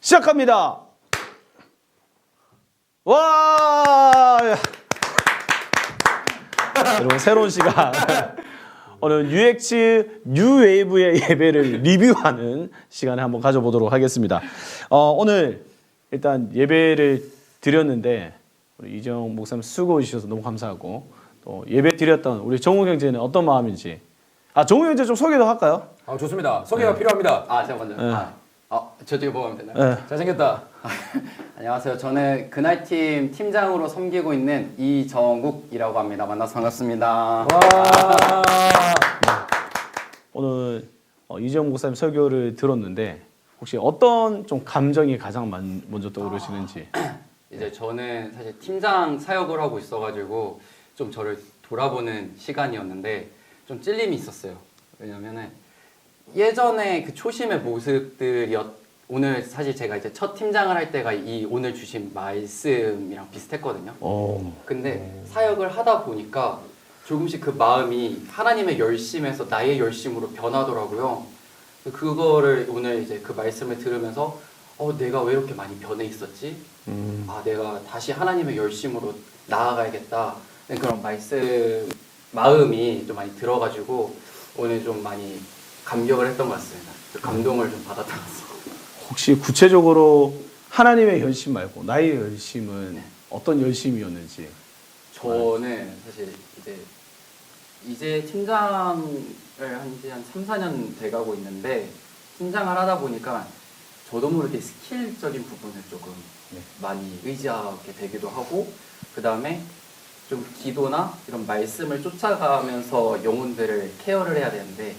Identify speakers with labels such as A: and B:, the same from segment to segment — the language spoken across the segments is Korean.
A: 시작합니다. 와! 여러분 새로운 시간. 오늘 UX 뉴웨이브의 예배를 리뷰하는 시간을 한번 가져보도록 하겠습니다. 오늘 일단 예배를 드렸는데 우리 이정 목사님 수고해 주셔서 너무 감사하고 또 예배 드렸던 우리 정우 형제는 어떤 마음인지. 정우 형제 좀 소개도 할까요?
B: 좋습니다. 소개가 필요합니다.
C: 제가 먼저. 저쪽에 보고 하면 되나요?
B: 잘생겼다.
C: 안녕하세요. 저는 그날팀 팀장으로 섬기고 있는 이정욱이라고 합니다. 만나서 반갑습니다.
B: 와.
A: 오늘 이정 목사님 설교를 들었는데 혹시 어떤 좀 감정이 가장 먼저 떠오르시는지.
C: 이제 저는 사실 팀장 사역을 하고 있어가지고 좀 저를 돌아보는 시간이었는데 좀 찔림이 있었어요. 왜냐면은 예전에 그 초심의 오늘 사실 제가 이제 첫 팀장을 할 때가 이 오늘 주신 말씀이랑 비슷했거든요. 근데 사역을 하다 보니까 조금씩 그 마음이 하나님의 열심에서 나의 열심으로 변하더라고요. 그거를 오늘 이제 그 말씀을 들으면서 내가 왜 이렇게 많이 변해 있었지? 내가 다시 하나님의 열심으로 나아가야겠다. 그런 마음이 좀 많이 들어가지고 오늘 좀 많이 감격을 했던 것 같습니다. 감동을 좀 받았던 것 같습니다.
A: 혹시 구체적으로 하나님의 열심 말고 나의 열심은 어떤 열심이었는지.
C: 저는 사실 이제 팀장을 한지 한 3, 4년 돼가고 있는데 팀장을 하다 보니까 저도 모르게 스킬적인 부분을 조금 많이 의지하게 되기도 하고 그 다음에 좀 기도나 이런 말씀을 쫓아가면서 영혼들을 케어를 해야 되는데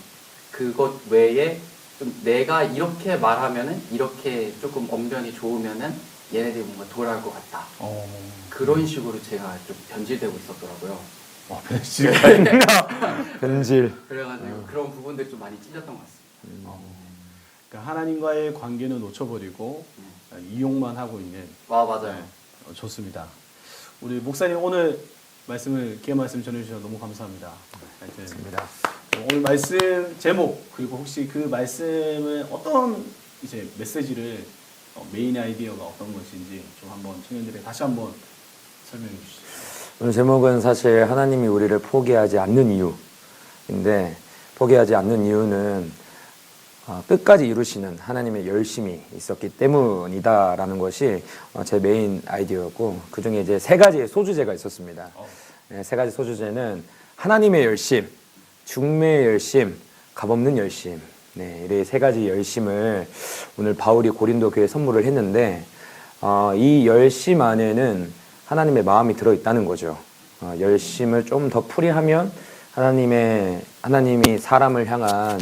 C: 그것 외에 좀 내가 이렇게 말하면은 이렇게 조금 언변이 좋으면은 얘네들이 뭔가 돌아올 것 같다. 그런 식으로 제가 좀 변질되고 있었더라고요.
A: 변질가 있나?
B: 변질.
C: 그래가지고 그런 부분들 좀 많이 찔렸던 것 같습니다.
A: 그러니까 하나님과의 관계는 놓쳐버리고 이용만 하고 있는.
C: 맞아요.
A: 좋습니다. 우리 목사님 오늘 귀한 말씀 전해주셔서 너무 감사합니다.
B: 맞습니다.
A: 오늘 말씀 제목 그리고 혹시 그 말씀은 어떤 이제 메시지를 메인 아이디어가 어떤 것인지 좀 한번 청년들에게 다시 한번 설명해 주시죠.
B: 오늘 제목은 사실 하나님이 우리를 포기하지 않는 이유인데 포기하지 않는 이유는 끝까지 이루시는 하나님의 열심이 있었기 때문이다라는 것이 제 메인 아이디어였고 그 중에 이제 세 가지의 소주제가 있었습니다. 세 가지 소주제는 하나님의 열심, 중매의 열심, 값없는 열심. 이 세 가지 열심을 오늘 바울이 고린도 교회에 선물을 했는데 이 열심 안에는 하나님의 마음이 들어있다는 거죠. 열심을 좀 더 풀이하면 하나님이 사람을 향한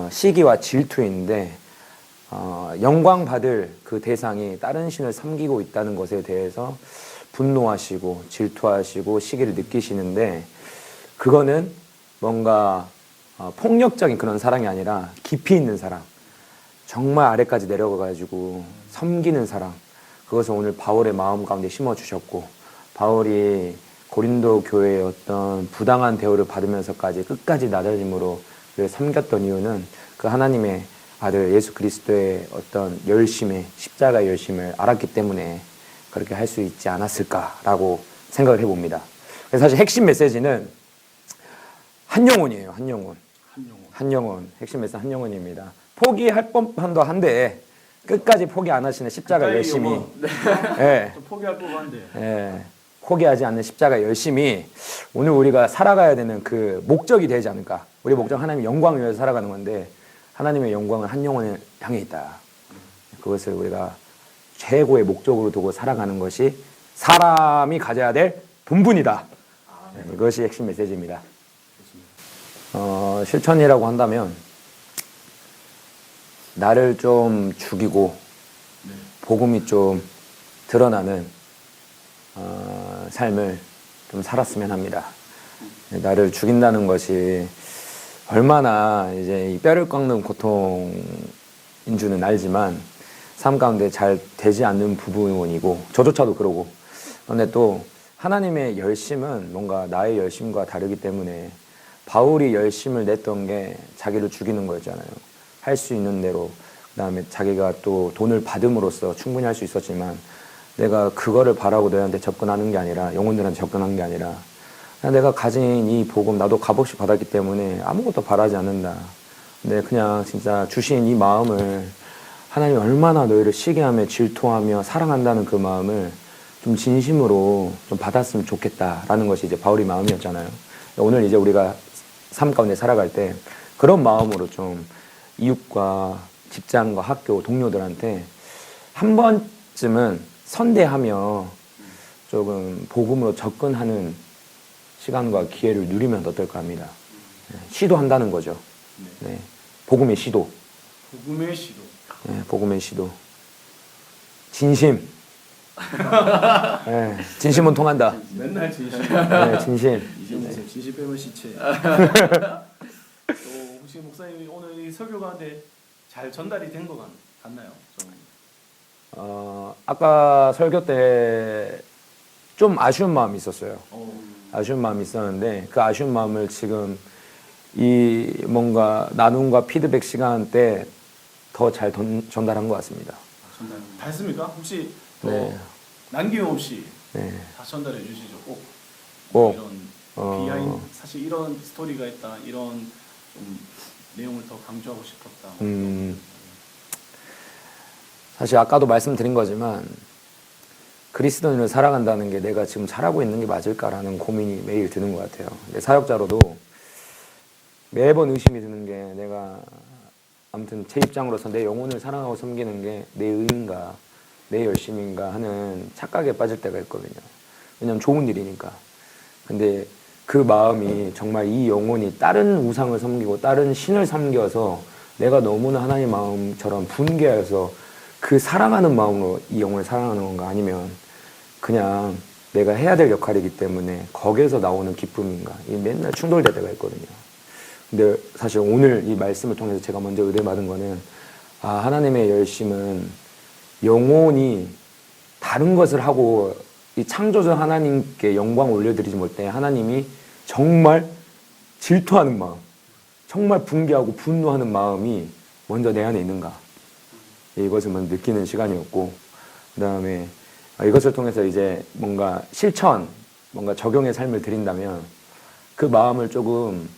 B: 시기와 질투인데 영광 받을 그 대상이 다른 신을 섬기고 있다는 것에 대해서 분노하시고 질투하시고 시기를 느끼시는데 그거는 뭔가 폭력적인 그런 사랑이 아니라 깊이 있는 사랑, 정말 아래까지 내려가가지고 섬기는 사랑, 그것을 오늘 바울의 마음 가운데 심어주셨고 바울이 고린도 교회의 어떤 부당한 대우를 받으면서까지 끝까지 낮아짐으로 그를 섬겼던 이유는 그 하나님의 아들 예수 그리스도의 어떤 열심의 십자가의 열심을 알았기 때문에 그렇게 할 수 있지 않았을까라고 생각을 해봅니다. 그래서 사실 핵심 메시지는 한 영혼이에요. 한 영혼. 핵심 메시지 한 영혼입니다. 포기할 법한도 한데 끝까지 포기 안 하시는 십자가 열심이.
A: 좀 포기할 법한데.
B: 포기하지 않는 십자가 열심이 오늘 우리가 살아가야 되는 그 목적이 되지 않을까. 우리 목적 하나님의 영광을 위해서 살아가는 건데 하나님의 영광은 한 영혼을 향해 있다. 그것을 우리가 최고의 목적으로 두고 살아가는 것이 사람이 가져야 될 본분이다. 이것이 핵심 메시지입니다. 실천이라고 한다면 나를 좀 죽이고 복음이 좀 드러나는 삶을 좀 살았으면 합니다. 나를 죽인다는 것이 얼마나 이제 이 뼈를 꺾는 고통인 줄은 알지만 삶 가운데 잘 되지 않는 부분이고 저조차도 그러고 그런데 또 하나님의 열심은 뭔가 나의 열심과 다르기 때문에 바울이 열심을 냈던 게 자기를 죽이는 거였잖아요. 할 수 있는 대로 그다음에 자기가 또 돈을 받음으로써 충분히 할 수 있었지만 내가 그거를 바라고 너희한테 접근하는 게 아니라 영혼들한테 접근한 게 아니라 그냥 내가 가진 이 복음 나도 값없이 받았기 때문에 아무것도 바라지 않는다. 근데 그냥 진짜 주신 이 마음을 하나님 얼마나 너희를 시기하며 질투하며 사랑한다는 그 마음을 좀 진심으로 좀 받았으면 좋겠다라는 것이 이제 바울의 마음이었잖아요. 오늘 이제 우리가 삶 가운데 살아갈 때 그런 마음으로 좀 이웃과 직장과 학교 동료들한테 한 번쯤은 선대하며 조금 복음으로 접근하는 시간과 기회를 누리면 어떨까 합니다. 시도한다는 거죠. 네. 복음의 시도.
A: 복음의 시도.
B: 네, 복음의 시도. 진심. 네, 진심은 통한다.
A: 맨날 진심.
B: 네, 진심.
A: 이제 진심 빼면 시체. 또 혹시 목사님이 오늘 이 설교 가운데 잘 전달이 된 것 같나요? 좀.
B: 아까 설교 때 좀 아쉬운 마음이 있었어요. 아쉬운 마음이 있었는데 그 아쉬운 마음을 지금 이 뭔가 나눔과 피드백 시간 때 더 잘 전달한 것 같습니다.
A: 전달 다 했습니까? 혹시 더
B: 네.
A: 남김없이
B: 네.
A: 다 전달해 주시죠. 꼭
B: 꼭.
A: 이런 비하인드 사실 이런 스토리가 있다. 이런 좀 내용을 더 강조하고 싶었다.
B: 사실 아까도 말씀드린 거지만 그리스도인을 살아간다는 게 내가 지금 잘하고 있는 게 맞을까라는 고민이 매일 드는 것 같아요. 사역자로도 매번 의심이 드는 게 내가 아무튼 제 입장으로서 내 영혼을 사랑하고 섬기는 게 내 의인가 내 열심인가 하는 착각에 빠질 때가 있거든요. 왜냐면 좋은 일이니까. 근데 그 마음이 정말 이 영혼이 다른 우상을 섬기고 다른 신을 섬겨서 내가 너무나 하나님 마음처럼 분개하여서 그 사랑하는 마음으로 이 영혼을 사랑하는 건가 아니면 그냥 내가 해야 될 역할이기 때문에 거기에서 나오는 기쁨인가 이 맨날 충돌될 때가 있거든요. 근데 사실 오늘 이 말씀을 통해서 제가 먼저 의뢰받은 거는 하나님의 열심은 영혼이 다른 것을 하고 이 창조주 하나님께 영광 올려드리지 못해 하나님이 정말 질투하는 마음, 정말 분개하고 분노하는 마음이 먼저 내 안에 있는가 이것을 먼저 느끼는 시간이었고 그 다음에 이것을 통해서 이제 뭔가 실천, 뭔가 적용의 삶을 드린다면 그 마음을 조금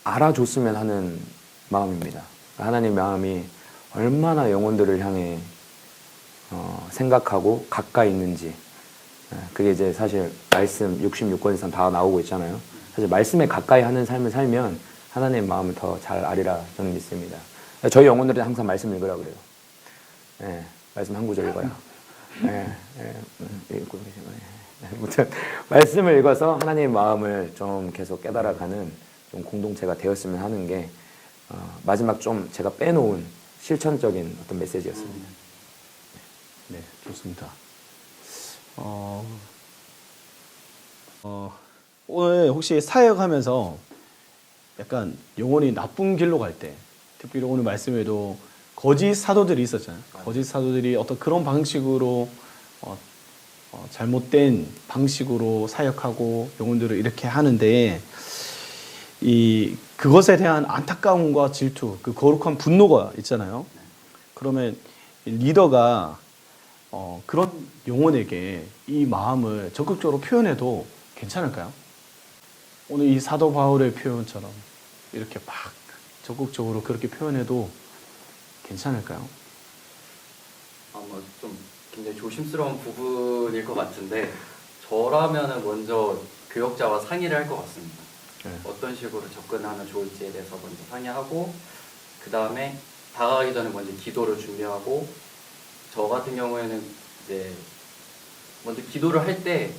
B: 알아줬으면 하는 마음입니다. 하나님 마음이 얼마나 영혼들을 향해 생각하고 가까이 있는지 그게 이제 사실 말씀 66권 이상 다 나오고 있잖아요. 사실 말씀에 가까이 하는 삶을 살면 하나님의 마음을 더 잘 알리라 저는 믿습니다. 저희 영혼들은 항상 말씀 읽으라 그래요. 네, 말씀 한 구절 읽어요. 읽고 계시면 아무튼 말씀을 읽어서 하나님의 마음을 좀 계속 깨달아가는 좀 공동체가 되었으면 하는 게 마지막 좀 제가 빼놓은 실천적인 어떤 메시지였습니다.
A: 네, 좋습니다. 오늘 혹시 사역하면서 약간 영혼이 나쁜 길로 갈 때, 특별히 오늘 말씀에도 거짓 사도들이 있었잖아요. 거짓 사도들이 어떤 그런 방식으로 잘못된 방식으로 사역하고 영혼들을 이렇게 하는데 그것에 대한 안타까움과 질투, 그 거룩한 분노가 있잖아요. 그러면 리더가 그런 영혼에게 이 마음을 적극적으로 표현해도 괜찮을까요? 오늘 이 사도 바울의 표현처럼 이렇게 막 적극적으로 그렇게 표현해도 괜찮을까요?
C: 좀 굉장히 조심스러운 부분일 것 같은데 저라면은 먼저 교역자와 상의를 할 것 같습니다.
A: 네.
C: 어떤 식으로 접근하면 좋을지에 대해서 먼저 상의하고 그 다음에 다가가기 전에 먼저 기도를 준비하고 저 같은 경우에는 이제 먼저 기도를 할 때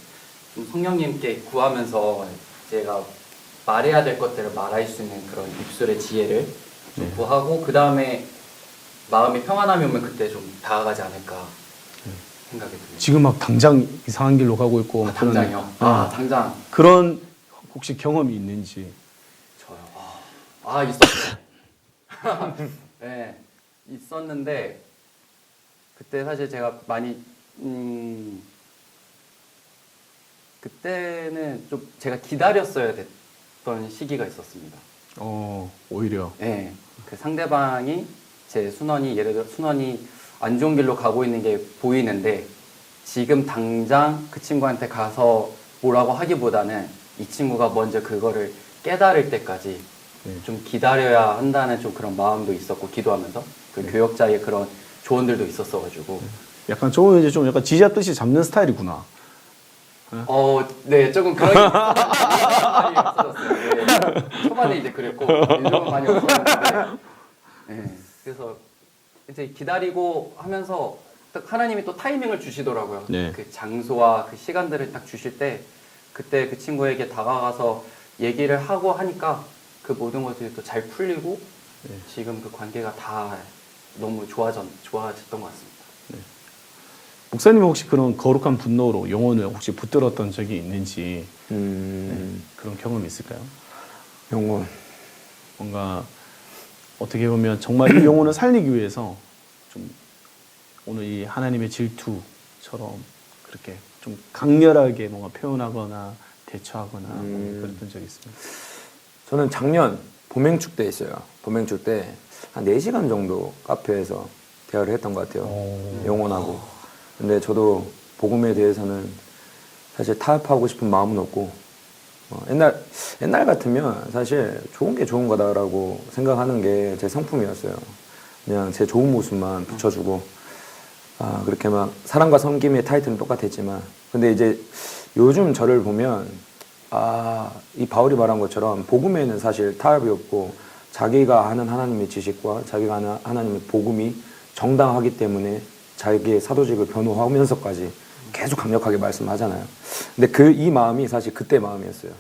C: 좀 성령님께 구하면서 제가 말해야 될 것들을 말할 수 있는 그런 입술의 지혜를 좀 구하고 그 다음에 마음이 평안함이 오면 그때 좀 다가가지 않을까 생각이 듭니다.
A: 지금 막 당장 이상한 길로 가고 있고
C: 당장이요? 당장
A: 그런 혹시 경험이 있는지.
C: 저요. 있었어요. 네, 있었는데 그때 사실 제가 많이 그때는 좀 제가 기다렸어야 됐던 시기가 있었습니다.
A: 오히려.
C: 네, 그 상대방이 제 순원이 예를 들어 순원이 안 좋은 길로 가고 있는 게 보이는데 지금 당장 그 친구한테 가서 뭐라고 하기보다는 이 친구가 먼저 그거를 깨달을 때까지
A: 네.
C: 좀 기다려야 한다는 좀 그런 마음도 있었고 기도하면서 그 교역자의 그런 조언들도 있었어가지고
A: 약간 조금 이제 좀 약간 쥐잡듯이 잡는 스타일이구나.
C: 네, 조금 그런 게 많이 없어졌어요. 네. 초반에 이제 그랬고 요즘은 많이 없어졌는데 네, 그래서 이제 기다리고 하면서 딱 하나님이 또 타이밍을 주시더라고요.
A: 네.
C: 그 장소와 그 시간들을 딱 주실 때 그때 그 친구에게 다가가서 얘기를 하고 하니까 그 모든 것들이 또 잘 풀리고
A: 네.
C: 지금 그 관계가 다 너무 좋아졌던 것 같습니다.
A: 목사님 혹시 그런 거룩한 분노로 영혼을 혹시 붙들었던 적이 있는지 그런 경험이 있을까요?
B: 영혼.
A: 뭔가 어떻게 보면 정말 이 영혼을 살리기 위해서 좀 오늘 이 하나님의 질투처럼 그렇게 좀 강렬하게 뭔가 표현하거나 대처하거나 뭔가 그랬던 적이 있습니다.
B: 저는 작년 봄행축 때 있어요. 봄행축 때 한 4시간 정도 카페에서 대화를 했던 것 같아요. 영혼하고. 근데 저도 복음에 대해서는 사실 타협하고 싶은 마음은 없고 옛날 같으면 사실 좋은 게 좋은 거다라고 생각하는 게 제 성품이었어요. 그냥 제 좋은 모습만 붙여주고 그렇게 막 사랑과 섬김의 타이틀은 똑같았지만 근데 이제 요즘 저를 보면 이 바울이 말한 것처럼 복음에는 사실 타협이 없고 자기가 하는 하나님의 지식과 자기가 하는 하나님의 복음이 정당하기 때문에 자기의 사도직을 변호하면서까지 계속 강력하게 말씀하잖아요. 근데 이 마음이 사실 그때 마음이었어요.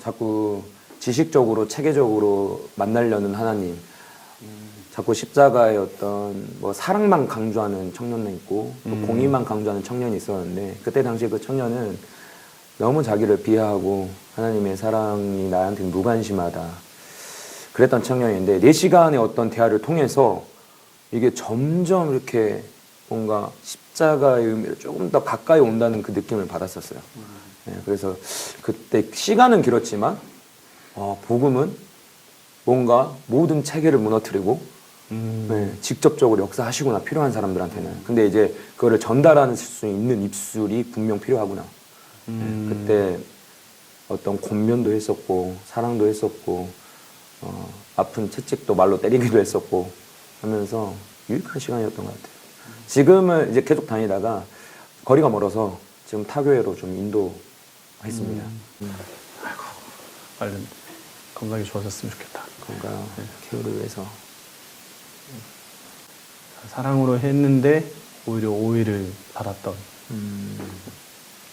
B: 자꾸 지식적으로 체계적으로 만나려는 하나님, 자꾸 십자가의 어떤 뭐 사랑만 강조하는 청년이 있고 또 공의만 강조하는 청년이 있었는데 그때 당시에 그 청년은 너무 자기를 비하하고 하나님의 사랑이 나한테 무관심하다 그랬던 청년인데 4시간의 어떤 대화를 통해서 이게 점점 이렇게 뭔가 십자가의 의미를 조금 더 가까이 온다는 그 느낌을 받았었어요. 네, 그래서 그때 시간은 길었지만 복음은 뭔가 모든 체계를 무너뜨리고 네, 직접적으로 역사하시구나 필요한 사람들한테는. 근데 이제 그거를 전달할 수 있는 입술이 분명 필요하구나. 네, 그때 어떤 권면도 했었고 사랑도 했었고 아픈 채찍도 말로 때리기도 했었고 하면서 유익한 시간이었던 것 같아요. 지금은 이제 계속 다니다가 거리가 멀어서 지금 타교회로 좀 인도했습니다.
A: 아이고, 빨리 건강이 좋아졌으면 좋겠다.
B: 건강 케어를 위해서.
A: 사랑으로 했는데 오히려 오해를 받았던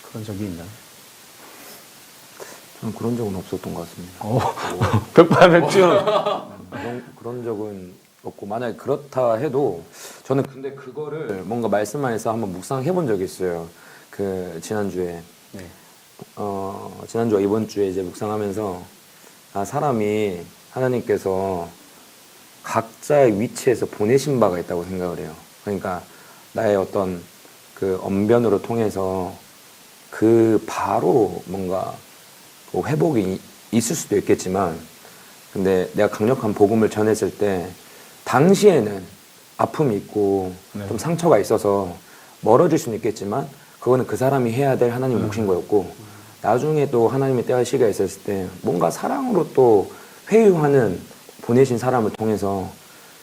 A: 그런 적이 있나요?
B: 저는 그런 적은 없었던 것 같습니다.
A: 백발백중.
B: 그런 적은 없고 만약에 그렇다 해도 저는 근데 그거를 뭔가 말씀만 해서 한번 묵상해 본 적이 있어요. 그 지난주에
A: 네.
B: 지난주와 이번 주에 이제 묵상하면서 사람이 하나님께서 각자의 위치에서 보내신 바가 있다고 생각을 해요. 그러니까 나의 어떤 그 언변으로 통해서 그 바로 뭔가 뭐 회복이 있을 수도 있겠지만 근데 내가 강력한 복음을 전했을 때 당시에는 아픔이 있고 좀 상처가 있어서 멀어질 수는 있겠지만 그거는 그 사람이 해야 될 하나님 몫인 거였고 나중에 또 하나님의 때와 시기가 있었을 때 뭔가 사랑으로 또 회유하는 보내신 사람을 통해서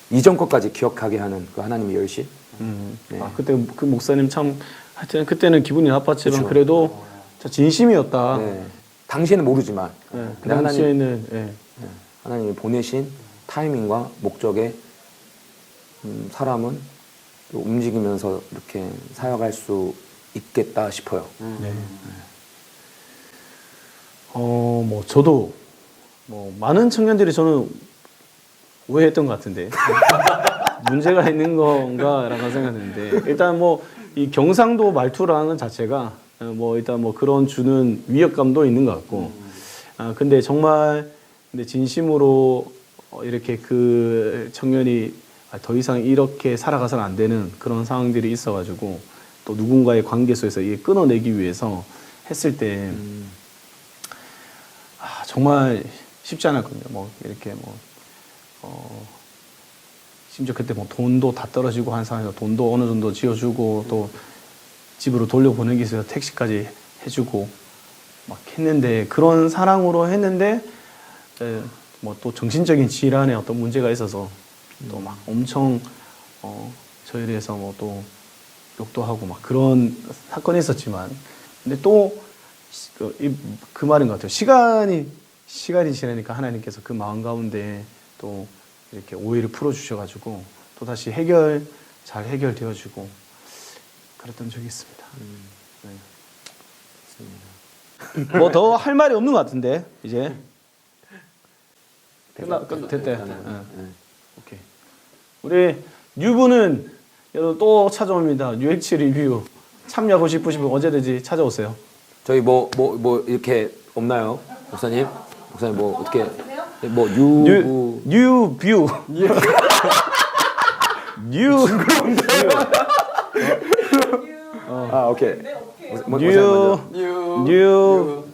B: 이전 것까지 기억하게 하는 그 하나님의 열심. 네.
A: 그때 그 목사님 참 하여튼 그때는 기분이 나빴지만
B: 그쵸.
A: 그래도 진짜 진심이었다.
B: 네. 당시에는 모르지만
A: 네, 그
B: 근데
A: 당시에는
B: 하나님이 보내신 타이밍과 목적에 사람은 또 움직이면서 이렇게 사역할 수 있겠다 싶어요.
A: 네. 뭐 저도 뭐 많은 청년들이 저는 오해했던 것 같은데 문제가 있는 건가라고 생각했는데 일단 뭐 이 경상도 말투라는 자체가 뭐 일단 뭐 그런 주는 위협감도 있는 것 같고 근데 정말 근데 진심으로 이렇게 그 청년이 더 이상 이렇게 살아가서는 안 되는 그런 상황들이 있어가지고 또 누군가의 관계 속에서 이게 끊어내기 위해서 했을 때 정말 쉽지 않았거든요. 뭐 이렇게 뭐 심지어 그때 뭐 돈도 다 떨어지고 한 상황에서 돈도 어느 정도 지어주고 또 집으로 돌려보내기 위해서 택시까지 해주고 막 했는데 그런 사랑으로 했는데 뭐 또 정신적인 질환에 어떤 문제가 있어서 또 막 엄청 저에 대해서 뭐 또 욕도 하고 막 그런 사건이 있었지만 근데 또 그 말인 것 같아요. 시간이 지나니까 하나님께서 그 마음 가운데 또 이렇게 오해를 풀어주셔가지고 또 다시 잘 해결되어지고 그랬던 적이 있습니다. 네. 뭐 더 할 말이 없는 것 같은데 이제 됐대. 네. 오케이. 우리 유부는 또 찾아옵니다. UX 리뷰 참여하고 싶으시면 언제든지 찾아오세요.
B: 저희 뭐 이렇게 없나요, 목사님? 목사님 뭐 어떻게 뭐
A: 뉴뷰 뉴
B: 아 오케이. 목사님
A: 뉴뷰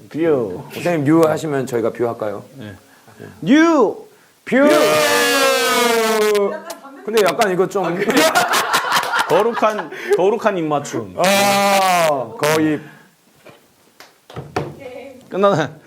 B: 목사님 뮤 하시면 저희가 뷰 할까요?
A: 뉴뷰
B: 근데 약간 이거 좀
A: 거룩한 입맞춤
B: 거의
A: 끝나나